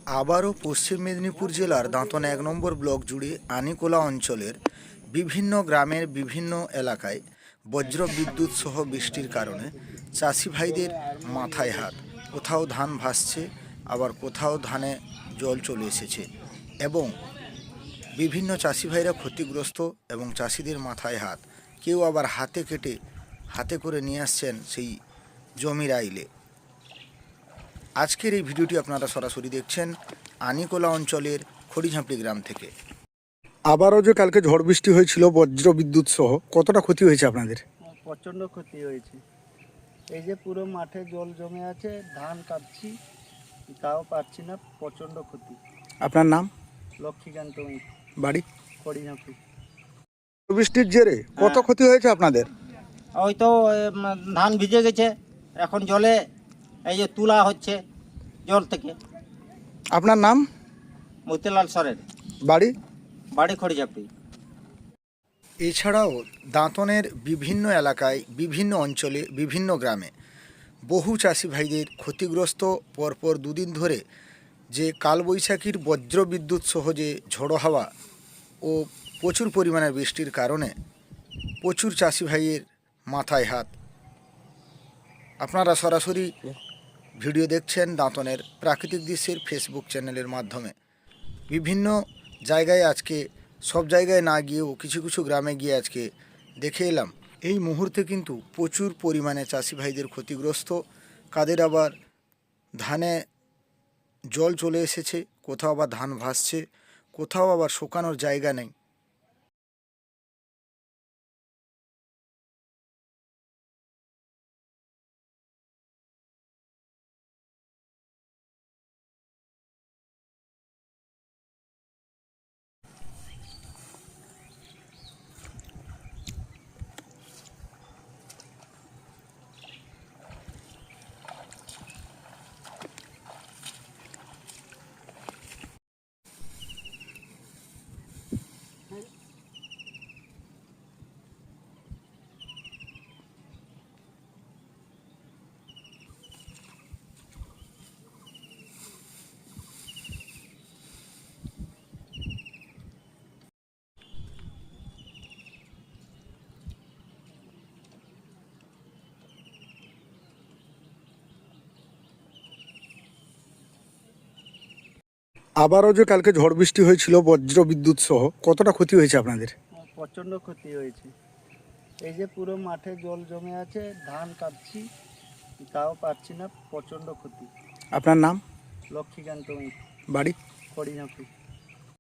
আবারও পশ্চিম মেদিনীপুর জেলার দাঁতন ১ নম্বর ব্লক জুড়ে আনিকোলা অঞ্চলের বিভিন্ন গ্রামের বিভিন্ন এলাকায় বজ্র বিদ্যুৎ সহ বৃষ্টির কারণে চাষি ভাইদের মাথায় হাত। কোথাও ধান ভাসছে, আবার কোথাও ধানে জল চলে এসেছে এবং বিভিন্ন চাষি ভাইরা ক্ষতিগ্রস্ত এবং চাষিদের মাথায় হাত। কেউ আবার হাতে কেটে হাতে করে নিয়ে আসছেন সেই জমির আইলে। আজকের এই ভিডিওটি আপনারা সরাসরি দেখছেন আনিকোলা অঞ্চলের খড়িঝাঁপড়ি গ্রাম থেকে। আবারও যে কালকে ঝড় বৃষ্টি হয়েছিল বজ্র বিদ্যুৎ সহ, কতটা ক্ষতি হয়েছে আপনাদের? প্রচণ্ড ক্ষতি হয়েছে। এই যে পুরো মাঠে জল জমে আছে, ধান কাটছি তাও পাচ্ছি না, প্রচণ্ড ক্ষতি। আপনার নাম? লক্ষ্মীকান্ত বাড়ি? খড়িঝাঁপড়ি। বৃষ্টির জেরে কত ক্ষতি হয়েছে আপনাদের? ওই তো ধান ভিজে গেছে, এখন জলে এই যে তুলা হচ্ছে জল থেকে। আপনার নাম? মতিলাল সরেন। বাড়ি? বাড়ি খড়িঝাপড়ি। এছাড়াও দাঁতনের বিভিন্ন এলাকায়, বিভিন্ন অঞ্চলে, বিভিন্ন গ্রামে বহু চাষি ভাইদের ক্ষতিগ্রস্ত। পরপর দুদিন ধরে যে কালবৈশাখীর বজ্র বিদ্যুৎ সহ যে ঝড়ো হাওয়া ও প্রচুর পরিমাণে বৃষ্টির কারণে প্রচুর চাষি ভাইয়ের মাথায় হাত। আপনারা সরাসরি ভিডিও দেখছেন দাঁতনের প্রাকৃতিক দৃশ্যের ফেসবুক চ্যানেলের মাধ্যমে। বিভিন্ন জায়গায় আজকে, সব জায়গায় না গিয়েও কিছু কিছু গ্রামে গিয়ে আজকে দেখে এলাম। এই মুহূর্তে কিন্তু প্রচুর পরিমাণে চাষি ভাইদের ক্ষতিগ্রস্ত। কাদের আবার ধানে জল চলে এসেছে, কোথাও আবার ধান ভাসছে, কোথাও আবার শুকানোর জায়গা নেই। আবারও যে কালকে ঝড় বৃষ্টি হয়েছিল বজ্র বিদ্যুৎ সহ, কতটা ক্ষতি হয়েছে আপনাদের? প্রচণ্ড ক্ষতি হয়েছে। এই যে পুরো মাঠে জল জমে আছে, ধান কাটছি তাও পাচ্ছি না, প্রচণ্ড ক্ষতি। আপনার নাম? লক্ষ্মীকান্ত বাড়ি? খড়িঝাঁপড়ি।